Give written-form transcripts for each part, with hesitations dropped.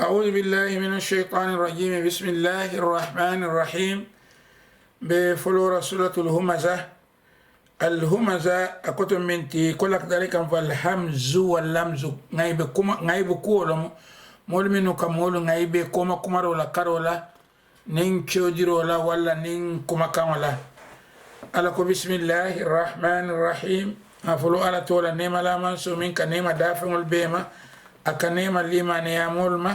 أعوذ بالله من الشيطان الرجيم. بسم الله الرحمن الرحيم. بفلورة سورة الهمزة. الهمزة أكتم منتي كلك ذلك فالهمز واللمز غايب كولم مول منو كمول غايب كوما كمارولا كارولا نين تشوديرولا ولا نين كوما كامولا. ألكو بسم الله الرحمن الرحيم. أفلو على تولا نيما لا منسو منك نيما دافع البيما أكنيما لما نيامول ما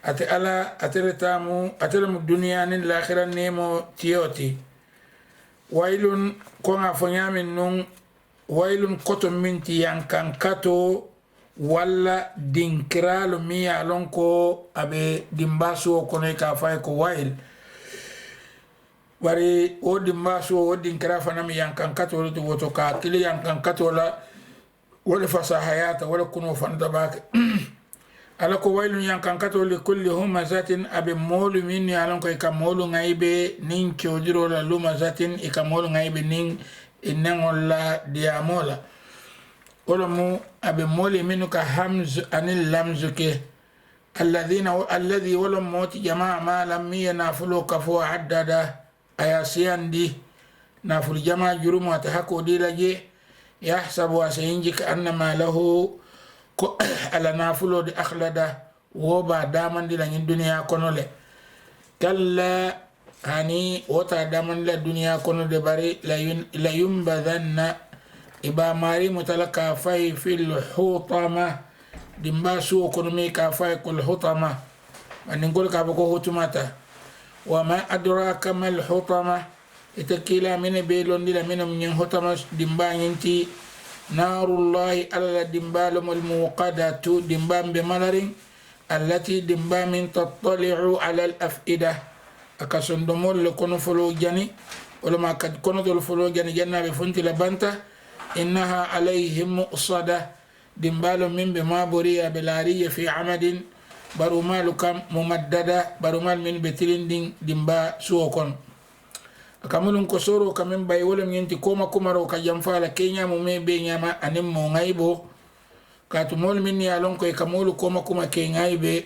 أتي ألا أتلتامو أتلم الدنيا الآخرة نيمو تيوتي. ويل كونا فنيامن نون ويل كتم منتي ينكن كاتو ولا دينكرال ميا لونكو أبي ديمباسو كوني كافايكو ويل bari o dimbaso o dinkira fana mi yankan katolo to woto ka kili yankan katola wala fasahayata wala kuno fanda bake ala ko waylun yankan katolo kulli humazatin abi molu min yalon ko ka molu ngaibe nin chodiro la lumazatin e ka molu ngaibe nin inangola diamola wala mu abi moli minu ka hamz anil lamzuke alladhi wala moti jamaa ma lam yanafulu kafu addada ayasiyandi naful jama jurumu atahako dilaje yahsabu asayinjik annama lahu ko ala nafulo di akhlada woba damandi la ngin dunya konole kalla hani wota damandi la dunya konole bari la yumbadhanna iba mari mutalaka fay fil hutama dimbasu konomi ka fay kul hutama maningol ka bako hutumata. وما أدراك ما الحطمة إتكيلا من بيلون دي من حطمة دمبان ينتي نار الله على دمبال الموقدة دمبان بملرين التي دمبان تطلع على الأفئدة أكسن دمول لكونو فلو جاني ولما قد كونو دول فلو جاني جانا بفنتي لبانتا إنها عليهم مؤصدة دمبال من بما بريا بلارية في عمد barumalu kam mumaddada barumal min betilinding dimba suokon akamulun kosoro kamen bay wolem yenti koma kumaro ka jamfala kenya mu me be nyama anim mo ngaibo katumol min yalon ko kamulu koma kuma ke ngaibe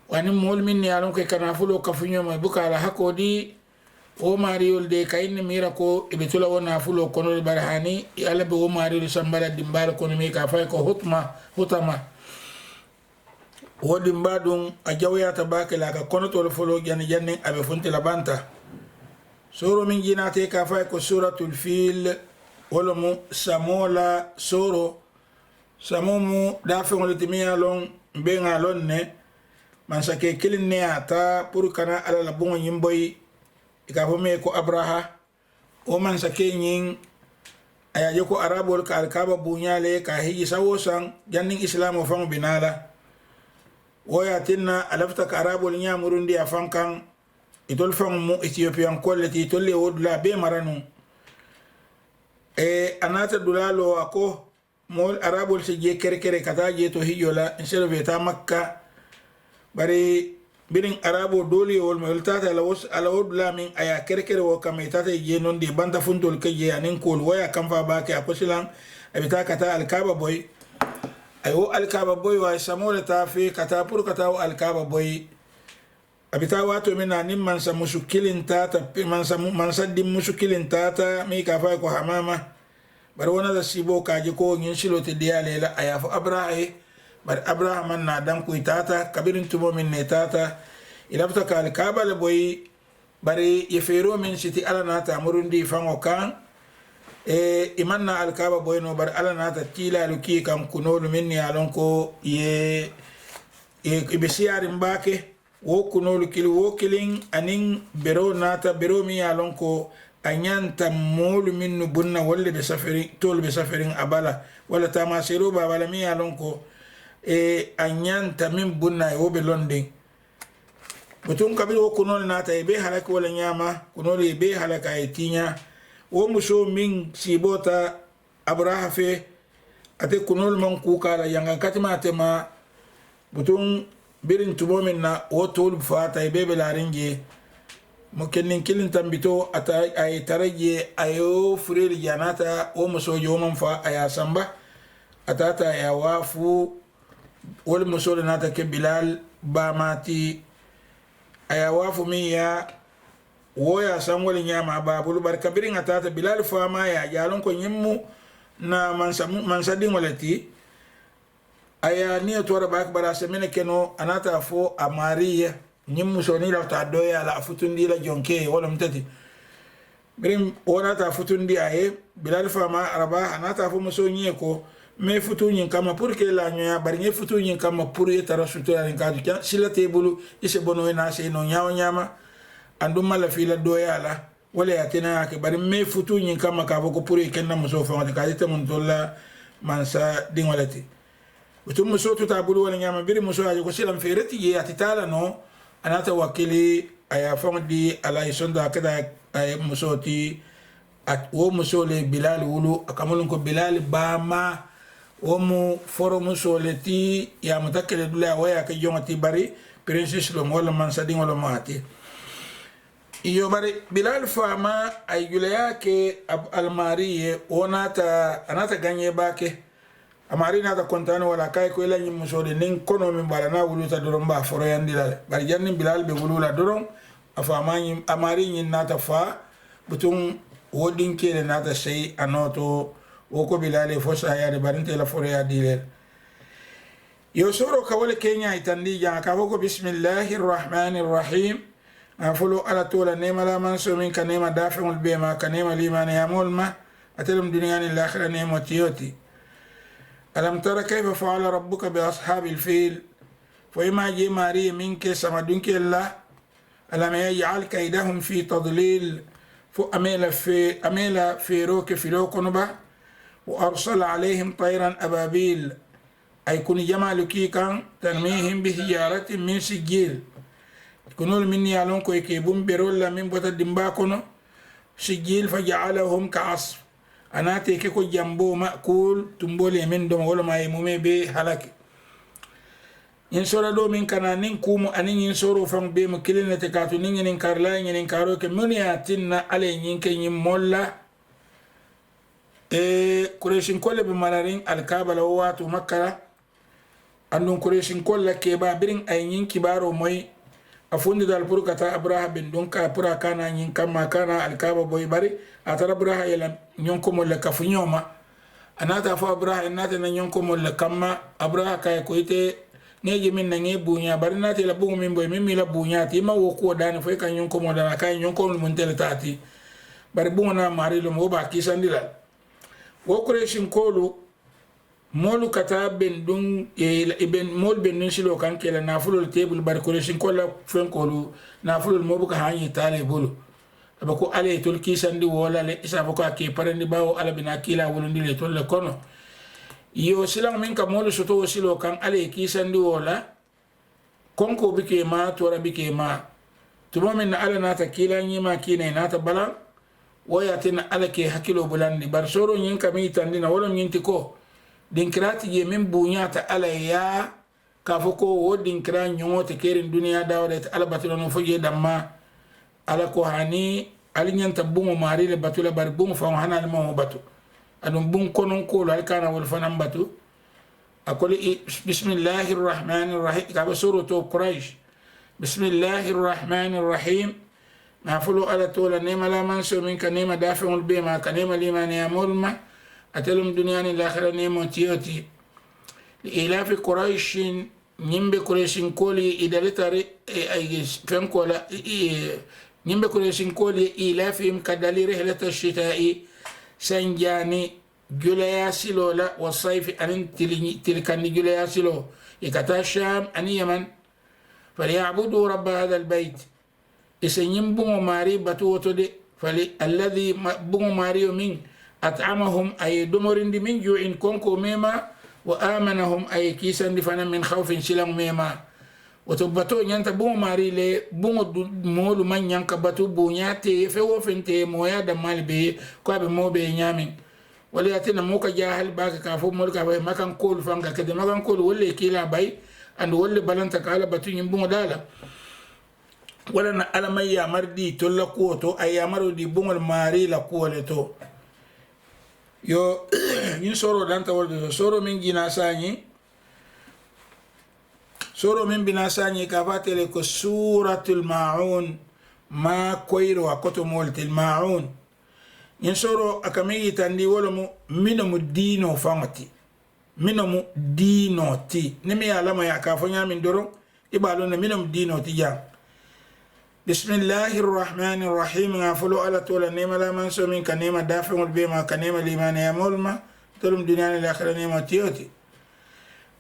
wanim mol min yalon ko kanafulo kafunyo ma bukala hakodi o mariol de kayni mira ko ibetula wona fulo kono barhani yalla be o mariol sambala dimbal kono mi ka fay ko hutama wodi mbadum a jawyata bake la ka kono tol folo jani janni abe funti la banta soro min jinate ka fay ko suratul fil wala mu samola soro samomu dafe ngol timiya lon be ngalon ne man sake kilin ne ata pour kana ala la bongo nyimboy ka fo me ko abraha o man sake nyin aya joko arabol ka alkaba bunyale ka hiji sawosan jannin islam o famu binala woya tinna alafta ka arabol nyamurundi afankan itol fang mu ethiopian kolleti tolle wodla be maranu anata dulalo ako mol arabol se je kere kata je to hijola inselo beta makka bari birin arabo doli wol mol tata ala wodla min aya kere wo kametata je non de banda fundol ke je anin kol woya kamfa ba ke aposilan abita kata alkaba boy ayo alkaba boy wa samola ta fi kata pur kata wa alkaba boy abita wato mina nim man sa musukilin tata man sa dim musukilin tata mi ka fa ko hamama bar wona da sibo kaje ko ngin shilo te dia lela aya fa abrahi bar abraham na dan ku tata kabirin tumo min ne tata ilafta ka alkaba le boy bari yefero min siti ala na ta murundi fango kan imanna alkaba boyno bar ala nata tilalu ki kam kunolu minni alon ko ye ibisiyari mbake wo kunolu kili wo kilin anin bero nata bero mi alon ko anyanta molu minnu bunna wolle be safari tol be safarin abala wala tamasiro babala mi alon ko anyanta min bunna wo be london butun kabir wo kunolu nata be halaka wala nyama kunolu be halaka etinya wo muso min sibota abraha fe ate kunol man kukala yanga katima tema butun birin tubo min na wo tol fata bebe laringe mo kenin kilin tambito ata ay taraje ayo furel janata wo muso yo man fa aya samba atata ya wafu wol muso nata ke bilal bamati aya wafu min ya woya san wali nyama babulu barka birin atata bilal fama ya jalon ko nyimmu na mansa din walati aya ni to raba akbara semene keno anata fo amariya nyimmu so ni la ta doya la futundi la jonke wala mtati birin wona ta futundi aye bilal fama araba anata fo muso nye ko me futu nyin kama pour que la nya bari nye futu nyin kama pour yetara sutura ni kadu kya sila tebulu ise bono na se no nyawo nyama andum mala fila doya la wala yatina ke bari me futu nyin kama ka ko pour kenna muso fa ka jita mun tolla mansa dingolati utum muso to tabulu wala nyama biri muso aje ko silam fereti ye atitala no anata wakili aya famdi ala isonda kada ay muso ti at wo muso le bilal wulu akamulun ko bilal bama omu foro muso le ti ya mutakele dula waya ke jongati bari princess lo wala mansa dingolo mati iyo bari bilal fama ay gulaya ke almariye onata anata ganye bake amari nata kontano wala kay ko ila nyim muso de nin kono min bala na wuluta doron ba foro yandila bari janni bilal be wulula doron afama nyim amari nyin nata fa butun wodin kele nata sey anoto woko bilal fo sa ya de barinte la foro ya dilel yo soro kawale kenya itandi ja ka woko bismillahir rahmanir rahim afulu ala tola nema la manso min kanema dafa'ul bima kanema liman yamul ma atelum dunyani al-akhirah nema tiyoti alam tara kayfa fa'ala rabbuka bi ashabil fil fa ima ji mari minke samadunki allah alam yaj'al kaydahum fi tadlil fu amila fi roke fi lokonuba wa arsala alayhim tayran ababil ay kun jamaluki kan tarmihim bi hijaratin min sijil kunul minni alon ko ke bum berol la min bota dimba kono sijil faj'alahum ka'asf anate ke ko jambo makul tumbole min do wala may mume be halaki in sora do min kana nin kumu anin in soro fam be mo kilinete katu nin nin karla nin karo ke muniatinna ale nin ke nin molla kureshin kolle be malarin alkabala watu makkara andun kureshin kolla ke ba birin ay nin kibaro moy afundi dal purkata abraha bin donka pura kana nyin kama kana alkaba boy bari atara abraha yela nyonko molle kafunyoma anata fa abraha anata na nyonko molle kama abraha kay ko ite neje min na nge bunya bari nata la bungu min boy min mi la bunya ti ma wo ko dani fo ka nyonko mo dana kay nyonko mun tele tati bari bungu na mari lo mo ba kisandila wo kureshin kolu molu kata ben dun ben mol ben nun silo kan kela nafulul table bar kureshin kola fen kolu nafulul mo buka hanyi tale bulu abako ale tol kisandi wala le isa bako ke parandi bawo ala bina kila wulundi le tol le kono yo silang min ka molu soto silo kan ale kisandi wala konko bike ma tora bike ma tumo min ala nata kila nyima kine nata bala waya tin ala ke hakilo bulandi bar soro nyin kami tandina wala nyinti ko dinkrati je min bunyata ala ya kafoko wo dinkra nyote kerin duniya dawde ala batula no foje damma ala ko hani alinyanta bungo mari le batula bar bungo fa hana mo batu adum bun konon ko al kana wal fanam batu akoli bismillahir rahmanir rahim ka suratu quraish bismillahir rahmanir rahim nafulu ala tola nema la manso min kanema dafa'ul bima kanema liman yamul ma atelum dunyani l'akhira nemo tiyoti ila fi quraish nyimbe quraishin koli idalitari ay fenkola nyimbe quraishin koli ila fi kadali rihlat ash-shita'i sanjani julaya silola wasayf anin tilkan julaya silo ikata sham an yaman falyabudu rabb hadha al-bayt isenyim bungo mari batu wotode fali alladhi bungo mari min at'amahum ay dumurindi min ju'in konko mema wa amanahum ay kisan difana min khawfin silang mema wato bato nyanta bungo mari le bungo molu man nyanka batu bunyate fe wo fente moya da malbe ko be mobe nyamin wala yatina moka jahal baka ka fo mol ka bay makan kol fanga kede makan kol wolle kila bay and wolle balanta kala batu nyim bungo dala wala na alamay yamardi to la ko to ay yamaru di bungo mari la ko le to yo yin soro danta wolde soro min gina sañi soro min bina sani ka fatele ko suratul maun ma koyro akoto moltil maun yin soro akami tandi wolomu minomu dino famati minomu dino ti nimi alama ya ka fonya min doro ibalo na minomu dino ti ja bismillahir rahmanir rahim ngafulu ala tola nema la man so min kanema dafa'ul bima kanema limana ya mulma tolum dunyana la akhirah nema tiyoti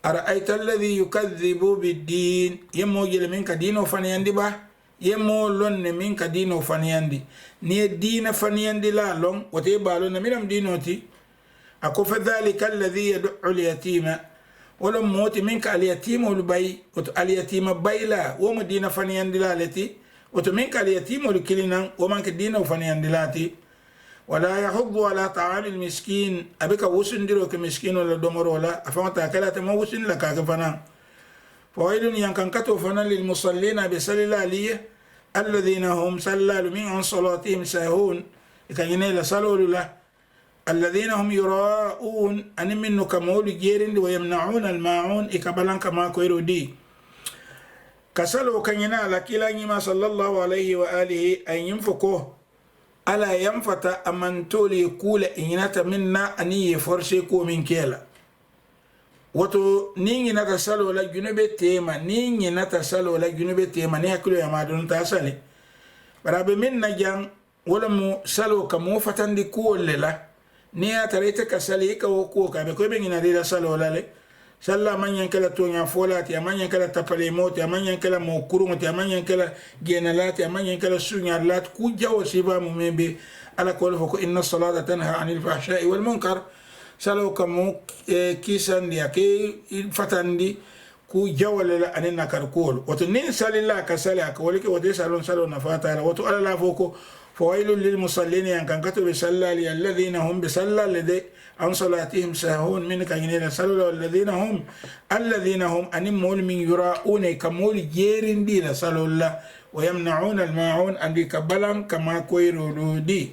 أرأيت الذي يكذب بالدين يمو جل منك دينو فنياندي با يمو لون منك دينو فنياندي ني دين فنياندي لا لون وتيبالون منهم دينو تي أكو فذلك الذي يدعو اليتيم ولم موت منك اليتيم والبي اليتيم بايلا وم دين فنياندي لا لتي وتمنك اليتيم والكلنا ومنك دينو فنياندي لا تي ولا يحض على طعام المسكين أبيك وسن ديرو كمسكين ولا دمر ولا أفهم تأكلات ما وسن لك كفنا فويل ينكن كتو فنا للمصلين بسل الله الذين هم سلال من عن صلاتهم ساهون كان ينال صلوا له الذين هم يراءون أن منه كمول جيرين ويمنعون الماعون إكبلان كما كويرو دي كسلوا كان ينال كلا ما صلى الله عليه وآله أن ينفقوه ala yamfata amantoli kula inata minna ani forse ko min kela wato ningi nata salo la junube tema ningi nata salo la junube tema ni hakilo ya madon ta sale barabe minna jang wala mu salo ka mo fatandi ko lela ni atarete ka sale ka ko ka be ko be ngina dira salo la le salla manyan kala tonya folati manyan kala tapale moti manyan kala mo kurumoti manyan kala genalati manyan kala sunya lat ku jawo siba mu membe ala ko ko inna salata tanha anil fahsha'i wal munkar salo kamu kisan dia ke fatandi ku jawala anin nakar kol wato nin salilla ka sala ka wali ke wode salon salo na fata wato ala la foko fawailul lil musallin yan kan katu bi sallali alladhina hum bi sallal lade عن صلاتهم ساهون من كاينين صلوا الذين هم أن مول من يراؤون كمول جيرين دي صلوا الله ويمنعون الماعون أن كبلان كما كويرو دي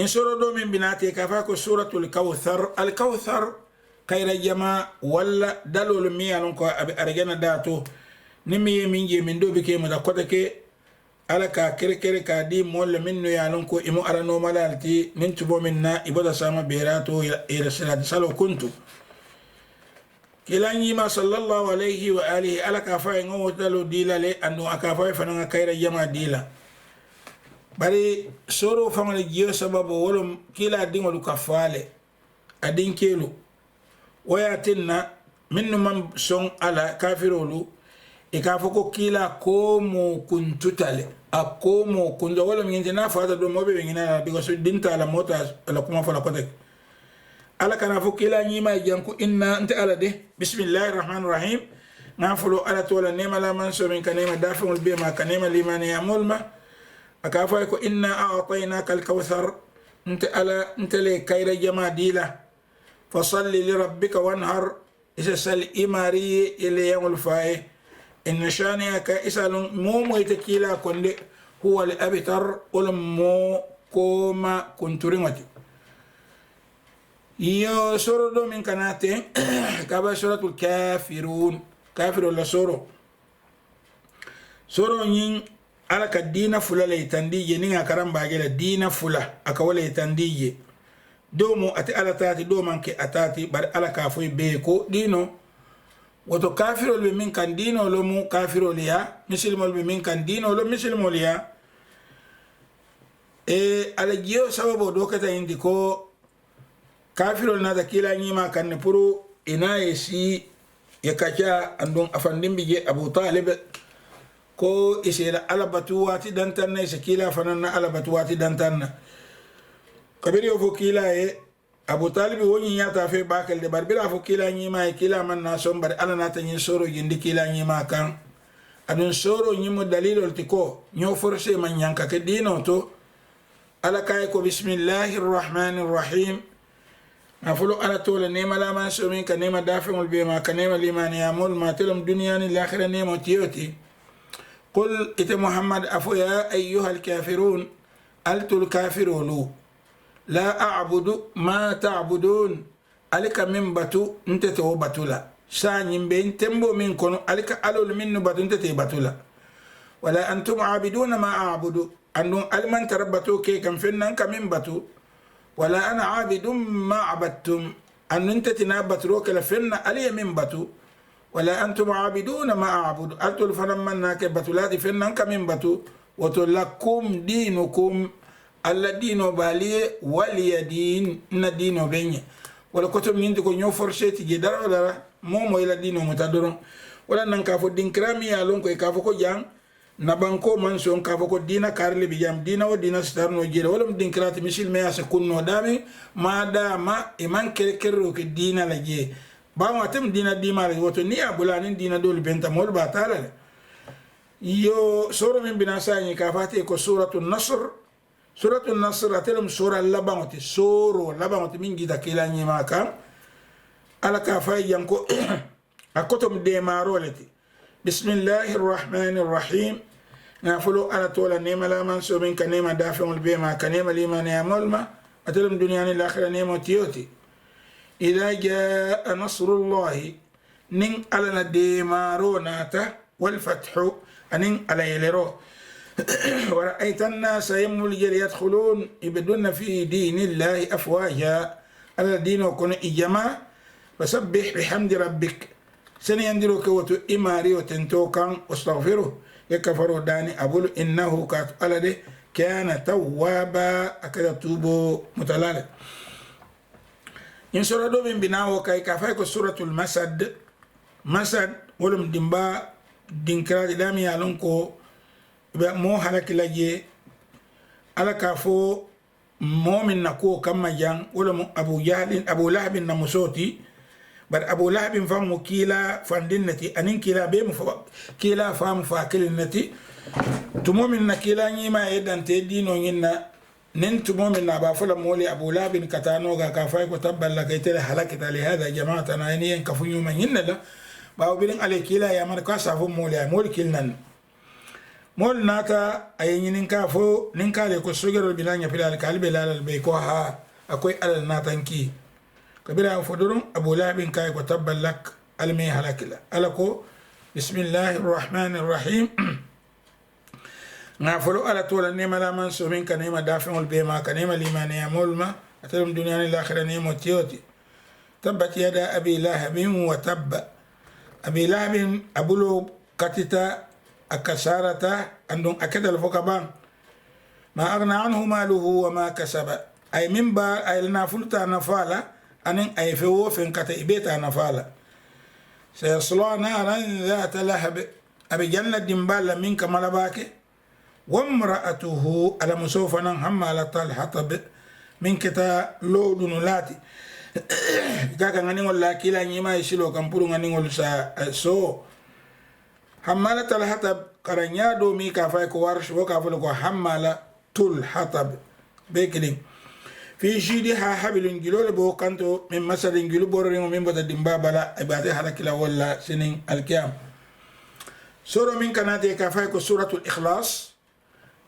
إن سورة من بناتي كفاكو سورة الكوثر كير جماعة ولا دلول ميا لنكو أرجانا داتو نمي من دو بكي مدقوتك ala ka kere ka di mol minno ya lon ko imo ala no malalti min tubo minna ibada sama berato ila salati salo kuntu kilani ma sallallahu alayhi wa alihi ala ka fa ngo dalo dila le ando aka fa fa nga kayra jama dila bari soro fa ngale jiyo sababu wolum kila dingol ka faale adin kelu wayatinna minno man son ala kafirolu ikafoko kila komo kuntutale akomo kunja wala mingi na fata do mobe ngina because dinta la mota la kuma fala kotek ala kana fo kila nyima janku inna anta ala de bismillahir rahmanir rahim nafulu ala tola nema la man so min kanema daful bima kanema limani yamulma akafa ko inna a'tainaka al-kawthar anta ala anta le kayra jama dila fasalli li rabbika wanhar isa sal imari ile yamul fae إن شانئك إسأل مومو يتكيلا كند هو الأبتر ولمو كوما كنترمتي يو سورة دو من كناتي كابا سورة الكافرون كافر ولا سورة نين على كدينا فلا ليتنديجي نين أكرم باقي دينا فلا أكوالي تنديجي دومو أتي على تاتي دومان كي أتاتي بار على كافوي بيكو دينو woto kafirol be min kan dino lo mu kafirol ya muslimol be min kan dino lo muslimol ya ala jiyo sababu do kata indi ko kafirol na kila nyima kan ne puru ina yesi ya kacha andon afandim bije Abu Talib ko isela ala batuwati dantanna isekila fanana ala batuwati dantanna kabiri yo fokila Abu Talib woni nyata fe bakal de barbira fo kila nyima kila man na sombar ala na tan soro yindi kila nyima kan adun soro nyimo dalilol tiko nyo forse man nyanka ke dino to ala kay ko bismillahir rahmanir rahim afulu ala tola nema la man so min kan nema dafa'ul bima kan nema liman yamul ma tilum dunyani al akhirah nema tiyoti qul ita muhammad afu ya ayyuhal kafirun altul kafirulu لا أعبد ما تعبدون عليك من بتو انت تو بتولا ساني بين تمبو من كونو ألك ألو منو باتون تتباتولا ولا أنتم عابدون ما أعبد أنو ألمن تربتو كي كم فنن كمين باتو ولا أنا عابد ما عبدتم أن أنت تنابتروك لفن ألي من باتو ولا أنتم عابدون ما أعبد ألتو الفنمن ناك باتولاتي فنن كمين باتو وتلكم دينكم الدين بالي ولي دين ندين بيني ولا كتب نيندكو نيو فرشتي جدار ولا مومو إلى دين متدرون ولا ننكافو دين كرامي يالون كو يكافو كو جان نبانكو منسون كافو كو دينا كارلي بيجام دينا ودينا ستارنو جيرا ولا دين كراتي مشيل ميا سكونو دامي ما داما إمان كركرو كي دينا لجي باما تم دينا ديما لجي وتو نيا بولانين دينا دول بنتا مول باتالا يو سورة من بناساني كافاتي كو سورة النصر سورة النصر أتلم سورة لبامتي سورة لبامتي من جدا كيلا نيما كام على كافاي ينكو أكتم ديمارولتي بسم الله الرحمن الرحيم نافلو على طول نيما لا منسو من كنيما دافع البيما كنيما لما نيامول ما أتلم دنياني الآخرة نيما تيوتي إذا جاء نصر الله نين على ديمارو ناتا والفتح أنين على يلرو ورأيت الناس يمولجر يدخلون يبدون في دين الله أفواجا على الدين وكون إجماع فسبح بحمد ربك سني يندرو كوتو إماري وتنتوكان واستغفره يكفروا داني أقول إنه كاتب كان توابا أكد توبو متلالة إن سورة دو من بناو كاي كافايكو سورة المسد مسد ولم دمبا دينكرا دامي يالونكو مو حلق لجي على كافو مؤمن نكو كما جان ولم أبو جهل أبو لهب نمسوتي بل أبو لهب فهم كيلا فندنتي أنين كيلا بيم كيلا فهم فاكلنتي تمؤمن كيلا نيما يدان تدينو ينا نين تمؤمن أبا فلا مولي أبو لهب كتانوغا كافاي كتبا لكيتل حلقت لهذا جماعتنا ينين كفو يوما ينا لا باو بلين علي كيلا يا من كاسافو مولي كيلنن مول ناتا أي نينكا فو نينكا لكو سوغر بلانيا في الكالب لا البيكو ها أكوي على ناتانكي كبيرا فدرون أبو لهب كاي كتب لك المي هلاكلا ألكو بسم الله الرحمن الرحيم نافلو على طول النيمة لا منسو من كنيمة دافع البيما كنيمة لما نيامول ما أتلم دنيا الآخرة نيمو تيوتي تبت يدا أبي لهب وتب أبي لهب أبولو كتتا أكسارة عندهم أكد الفقبان ما أغنى عنه ماله وما كسب أي من بار أي لنافلتا نفالا أن أي فيو فين كتئبيتا نفالا سيصلى نارا ذات لهب أبي جنة دنبال منك ملباك وامرأته على مسوفنا حمالة الحطب من كتا لود نلاتي كاكا غنيول لا كيلا نيما يشيلو كمبورو غنيول سو حمالة الحطب قرنيا دومي كافاي كوارش وكافلو كو حمالة الحطب بيكلين في جيدها حبل جلول بو كانتو من مثل جلول بورين ومن بدا دمبابا لا عباده حلقلا ولا سنين الكيام سورة من كانت كافاي كو سورة الإخلاص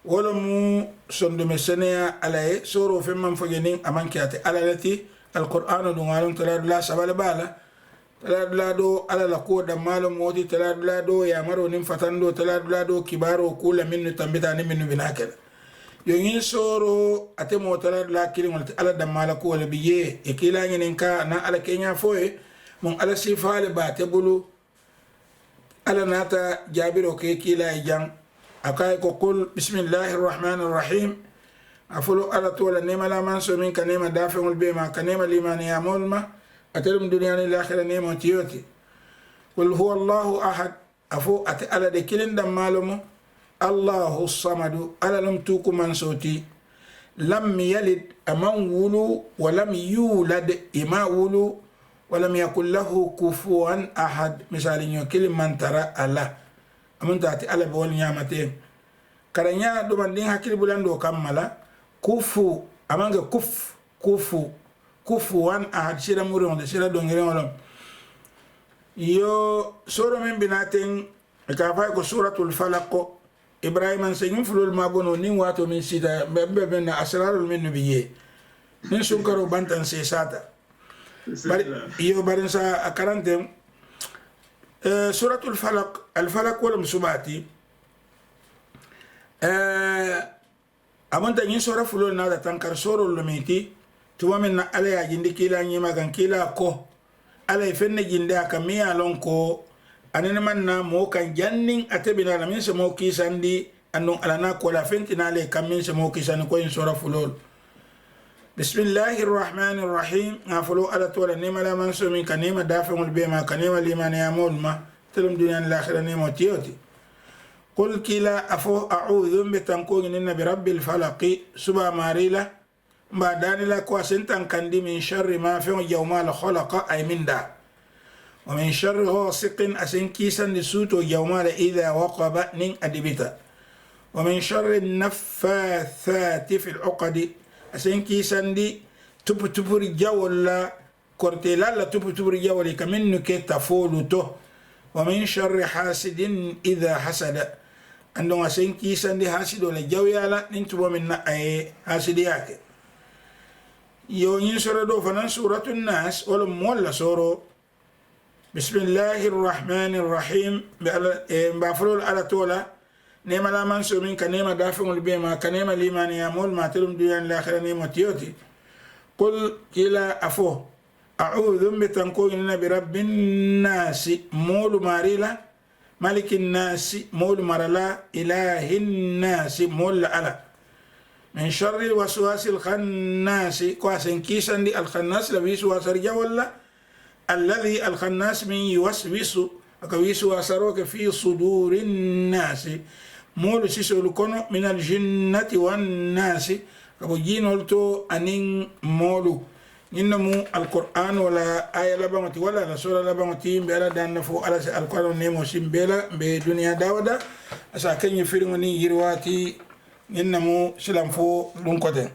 ولمو سندم السنة عليه سورة في من فجنين أمان كياتي على التي القرآن دونالون تلاد لا سبال بالا تلاد لا دو على لقوة دمالو موتي تلاد لا دو يامرو نمفتان دو تلاد لا دو كبارو كل منو تنبتاني منو بناكل يونين سورو أتمو تلاد لا كيلي ملت على دمالا كوة لبيه إكيلا يننكا نا على كينيا فوي من على سيفال باتبولو على ناتا جابرو كيلا يجان أكايكو قل بسم الله الرحمن الرحيم أفلو على طول النيمة لا منسو من كنيمة دافع البيما كنيمة لمن يامول ما أتلم دنياني الآخرة نيمة تيوتي قل هو الله أحد أفو أتألا دي كيلين دمالمو الله الصمد على لم توكو منسوتي لم يلد أمن ولو ولم يولد إما ولو ولم يكن له كفوا أحد مثال يوكل من ترى الله أمن تأتي على بول نعمتين كرنيا دومان دين حكي بلاندو كمالا كفو أمانغ كفوان أحد شيرا موريون شيرا دونغريون يو سورة من بناتين كافايكو سورة الفلق إبراهيم سيجون فلول مابونو نين واتو من سيدا ببنا أسرار من نبيه من سنكرو بانتان سيساتا يو بارنسا أكارانتين سورة الفلق والمسباتي أمانتا ين سورة فلول نادا تنكر سورة اللميتي توامن على جندي كيلا نيما كان كيلا كو على فن جندا كمية لونكو أنا من مو كان جنين أتبنا لمن سمو كيساندي أنو على كولا فنتنا على كمين سمو كيسان كوين سورة فلول بسم الله الرحمن الرحيم نافلو على طول نيما لا منسو من كنيما دافع البيما كنيما لمن يامول ما تلم دنيا الآخرة نيما تيوتي قل كلا أفو أعوذ بتنكون إن برب الفلق سبا ماريلا بعدان لا كواسنتان كندي من شر ما في يوم الخلق أي من دا ومن شر غاسق أسن كيسا لسوت يوم إذا وقب نين أدبتا ومن شر النفاثات في العقد أسن كيسا دي تبر جولا كورتيلا لا تبر جولا كمن نكي تفولته ومن شر حاسد إذا حسد عندما أسن كيسا دي حاسد ولا جويالا ننتبه من أي حاسد ياكي يو ينسر دو فنان سورة الناس ولم مولا سورو بسم الله الرحمن الرحيم بافلول على طولا نيما لا منسو من كنيما دافع البيما كنيما لمن يامول ما تلم ديان الآخرة نيما تيوتي قل كلا أفوه أعوذ بتنكوين برب الناس مول ماريلا ملك الناس مول مرلا إله الناس مول على من شر الوسواس الخناس كواسن كيسن دي الخناس لبيس واسرجا ولا الذي الخناس من يوسوس أكويس واسروك في صدور الناس مول سيسولكونو من الجنة والناس كبو جينولتو أنين مولو إنمو القرآن ولا آية لبامتي ولا رسول لبامتي بلا دان نفو على القرآن نيمو سيمبلا بدنيا داودا أساكن يفرمني يرواتي إنمو سلام فو لنكوتين